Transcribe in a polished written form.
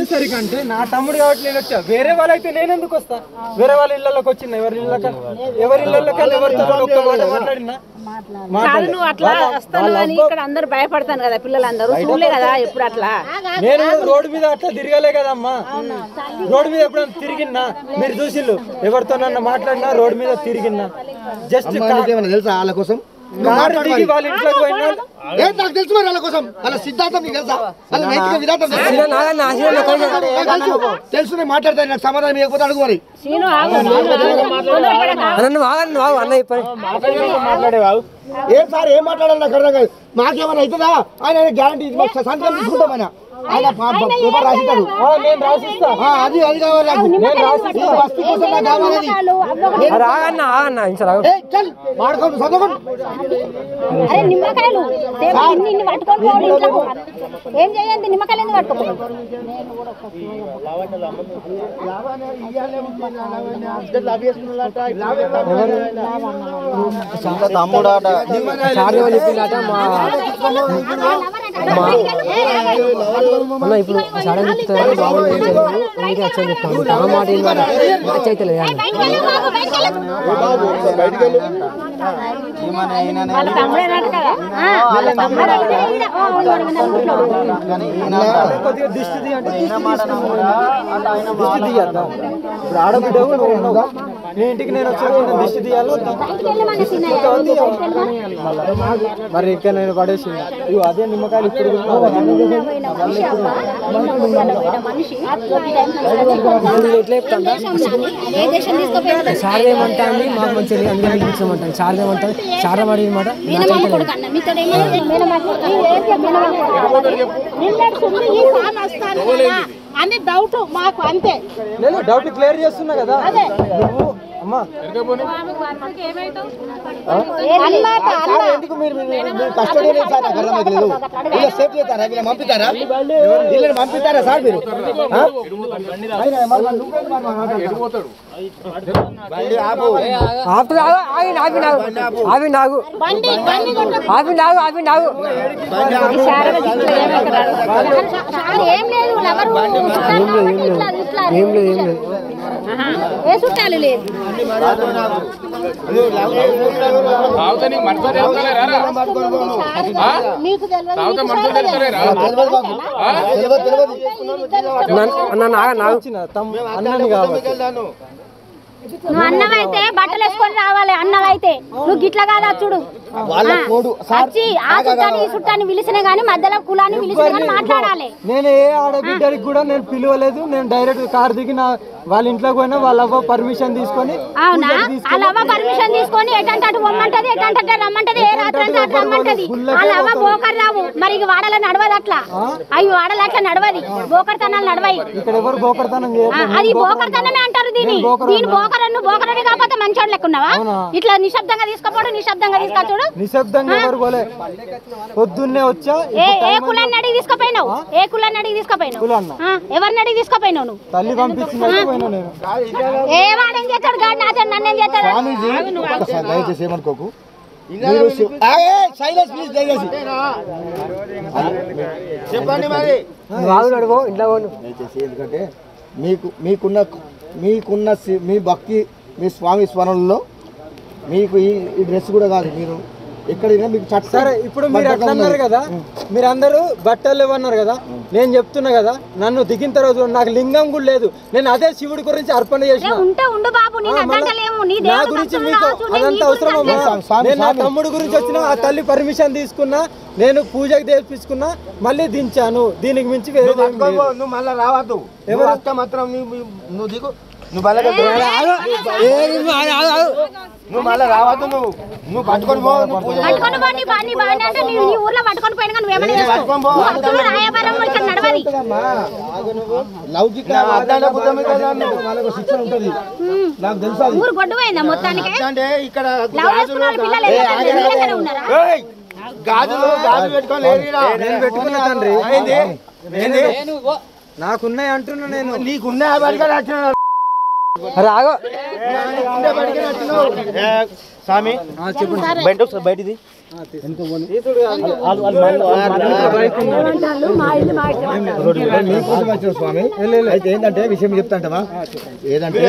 వచ్చేసరికి అంటే నా తమ్ముడు కాబట్టి నేను వచ్చా. వేరే వాళ్ళైతే నేను ఎందుకు వస్తా? వేరే వాళ్ళ ఇళ్ళలోకి వచ్చిన ఎవరి ఇళ్ళకి ఎవరితో ఒక్క మాట మాట్లాడినా నువ్వు అట్లా వస్తాను అని ఇక్కడ అందరు భయపడతాను కదా, పిల్లలందరూ చూడలే కదా ఎప్పుడు అట్లా. నేను రోడ్డు మీద అట్లా తిరగలే కదమ్మా. రోడ్డు మీద ఎప్పుడైనా తిరిగినా మీరు చూసిల్లు, ఎవరితో నన్ను మాట్లాడినా రోడ్డు మీద తిరిగినా. జస్ట్ తెలుసా వాళ్ళ కోసం కారు దిగి వాళ్ళ ఇంట్లోకి పోయినా నాకు తెలుసు మరి వాళ్ళ కోసం వాళ్ళ సిద్ధాంతం నీకు తెలుసా? వాళ్ళ నైతిక విధానం తెలుసు. నేను మాట్లాడతాను, నాకు సమాధానం ఇవ్వకపోతే అడుగు మరి. ఏం సార్ ఏం మాట్లాడాలి నాకు అర్థం కాదు. మాకేమైనా అవుతుందా? ఆయన గ్యారంటీ సంతకం తీసుకుంటాం. ఆయన పేపర్ రాసిస్తాడు, నేను రాసిస్తా. అది అది కావాలి నాకు. వస్తు కోసం నాకు కావాలి. నిమ్మకాయలు ఏం చేయండి, నిమ్మకాయలు ఎందుకు పట్టుకోండి. తమ్ముడు ఇప్పుడు సడన్ చెప్తారు బాబు అందుకే వచ్చాను చెప్తాను. తమ మాట మ్యాచ్ అయితే లేదు. ఇప్పుడు ఆడబిడ్డవు నువ్వు ఉన్నావుగా, నీ ఇంటికి నేను వచ్చాను, దిష్టి తీయాలి. మరి ఇక్కడ నేను పడేసింది. ఇవి అదే నిమ్మకాయలు ఇప్పుడు శారదేమంటాను మాకు మంచిది అందుకే అంటాను. శారదేమంటాను శారదమాడి మాట అని డౌట్ మాకు అంతే. నేను డౌట్ క్లియర్ చేస్తున్నా కదా. నువ్వు అమ్మా ఎందుకు మీరు కస్టడీ సార్ నాకు అర్థమైతలేదు. వీళ్ళు సేఫ్ చేస్తారా? వీళ్ళని పంపిస్తారా? వీళ్ళని పంపిస్తారా సార్ మీరు? చుట్టాలు లేదు. నువ్వు అన్నమైతే బట్టలు వేసుకొని రావాలి. అన్నమైతే నువ్వు గిట్ల కాదా చూడు. వచ్చి ఆ చుట్టాన్ని ఈ చుట్టాన్ని పిలిచినా గానీ మధ్యలో కులాన్ని పిలిచినా గానీ మాట్లాడాలి. నేను ఏ ఆడబిడ్డకి కూడా నేను పిలవలేదు. నేను డైరెక్ట్ కార్ దిగి వాళ్ళ ఇంట్లోకి పోయినా వాళ్ళ అవ్వ పర్మిషన్ తీసుకొని. అవునా? వాళ్ళ అవ్వ పర్మిషన్ తీసుకొని ఎటంటే అటు పొమ్మంటది, ఎటంటే రమ్మంటది, ఏ రాత్రి అంటే అటు రమ్మంటది. వాళ్ళ అవ్వ బోకర్ రావు. మరి వాడల నడవదు అట్లా. అవి వాడలు అట్లా నడవది. బోకర్తనాలు నడవాయి. ఇక్కడ ఎవరు బోకర్తనం అది బోకర్తనమే అంటారు. దీని బోకరన్ను బోకరని కాకపోతే మంచోడు లెక్కున్నావా? ఇట్లా నిశ్శబ్దంగా తీసుకోపోడు, నిశ్శబ్దంగా తీసుకొచ్చుడు. నిశ్శబ్దంగా ఎవరు పోలే. పొద్దున్నే వచ్చా. ఏ కులాన్ని అడిగి తీసుకుపోయినావు? ఏ కులాన్ని అడిగి తీసుకుపోయినావు? ఎవరిని అడిగి తీసుకుపోయినావు నువ్వు? తల్లి పంపించింది. ఏ వాడేం చేస్తాడు? గాడి నాతో నన్నేం చేస్తాడు? దయచేసి ఏమనుకోకు. చెప్పండి మరి. దయచేసి ఎందుకంటే మీకున్న మీ భక్తి, మీ స్వామి స్మరణలో మీకు ఈ డ్రెస్ కూడా కాదు. మీరు ఎక్కడైనా మీకు సరే. ఇప్పుడు మీరు అట్లా అన్నారు కదా, మీరు అందరూ బట్టలు ఇవ్వన్నారు కదా. నేను చెప్తున్నా కదా, నన్ను దిగిన తర్వాత నాకు లింగం కూడా లేదు. నేను అదే శివుడి గురించి అర్పణ చేసిన. నా గురించి మీకు అదంతా అవసరం. నేను నా తమ్ముడు గురించి వచ్చిన ఆ తల్లి పర్మిషన్ తీసుకున్నా, నేను పూజకి తెప్పించుకున్నా, మళ్ళీ దించాను. దీనికి మించి వేరే నువ్వు మళ్ళీ రావద్దు. ఎవరు మాత్రం నువ్వు దిగు. నువ్వు మళ్ళీ రావద్దు. నువ్వు పట్టుకొని పో. లౌకిక శిక్షణ ఉంటుంది నాకు తెలుసు. అంటే ఇక్కడ గాజులు పెట్టుకోలేదు. నేను పెట్టుకున్నా తండ్రి. నాకున్నాయి అంటున్నా. నేను నీకున్నాయి రాగో స్వామి. బయటిది స్వామి అయితే ఏంటంటే విషయం చెప్తాంటవా ఏదంటే